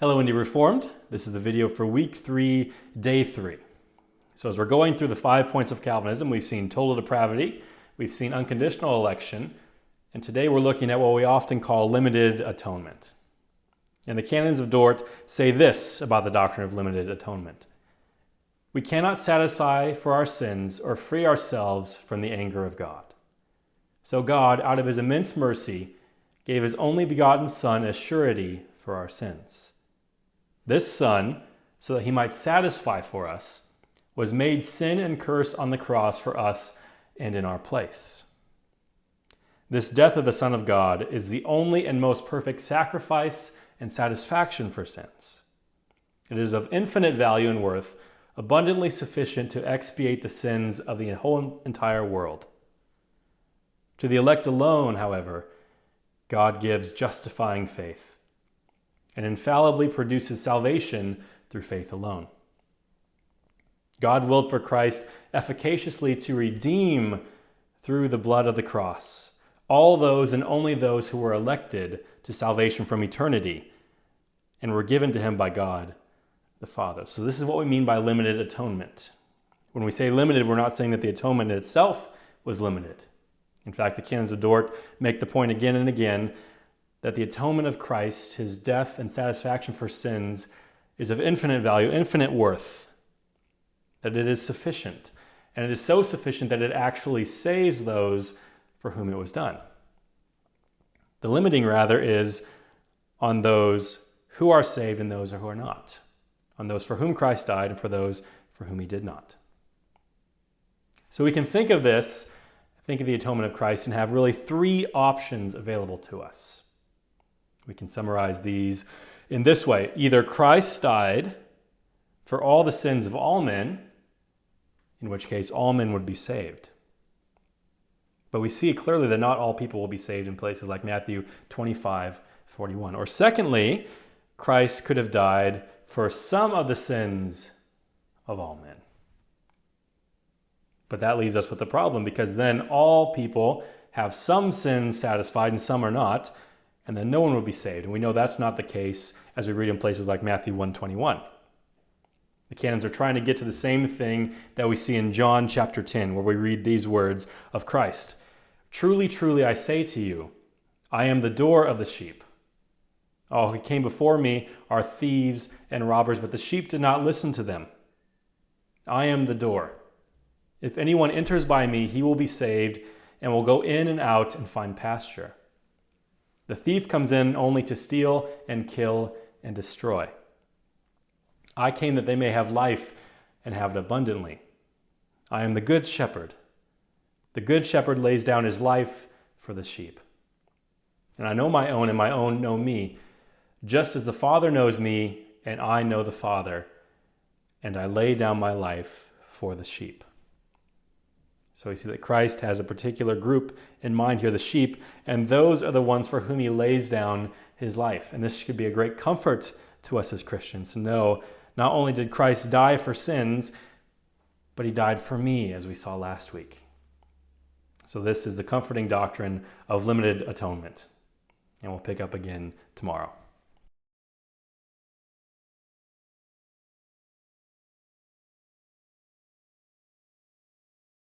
Hello, indyreformed. This is the video for week 3, day 3. So as we're going through the 5 points of Calvinism, we've seen total depravity, we've seen unconditional election, and today we're looking at what we often call limited atonement. And the canons of Dort say this about the doctrine of limited atonement. We cannot satisfy for our sins or free ourselves from the anger of God. So God, out of his immense mercy, gave his only begotten Son as surety for our sins. This Son, so that he might satisfy for us, was made sin and curse on the cross for us and in our place. This death of the Son of God is the only and most perfect sacrifice and satisfaction for sins. It is of infinite value and worth, abundantly sufficient to expiate the sins of the whole entire world. To the elect alone, however, God gives justifying faith and infallibly produces salvation through faith alone. God willed for Christ efficaciously to redeem through the blood of the cross all those and only those who were elected to salvation from eternity and were given to him by God the Father. So this is what we mean by limited atonement. When we say limited, we're not saying that the atonement itself was limited. In fact, the canons of Dort make the point again and again that the atonement of Christ, his death and satisfaction for sins, is of infinite value, infinite worth, that it is sufficient. And it is so sufficient that it actually saves those for whom it was done. The limiting, rather, is on those who are saved and those who are not, on those for whom Christ died and for those for whom he did not. So we can think of this, think of the atonement of Christ, and have really 3 options available to us. We can summarize these in this way. Either Christ died for all the sins of all men, in which case all men would be saved. But we see clearly that not all people will be saved in places like Matthew 25:41. Or secondly, Christ could have died for some of the sins of all men. But that leaves us with a problem, because then all people have some sins satisfied and some are not, and then no one will be saved. And we know that's not the case as we read in places like Matthew 1:21. The canons are trying to get to the same thing that we see in John chapter 10, where we read these words of Christ. Truly, truly, I say to you, I am the door of the sheep. All who came before me are thieves and robbers, but the sheep did not listen to them. I am the door. If anyone enters by me, he will be saved and will go in and out and find pasture. The thief comes in only to steal and kill and destroy. I came that they may have life and have it abundantly. I am the good shepherd. The good shepherd lays down his life for the sheep. And I know my own, and my own know me, just as the Father knows me, and I know the Father, and I lay down my life for the sheep. So we see that Christ has a particular group in mind here, the sheep, and those are the ones for whom he lays down his life. And this should be a great comfort to us as Christians to know not only did Christ die for sins, but he died for me, as we saw last week. So this is the comforting doctrine of limited atonement. And we'll pick up again tomorrow.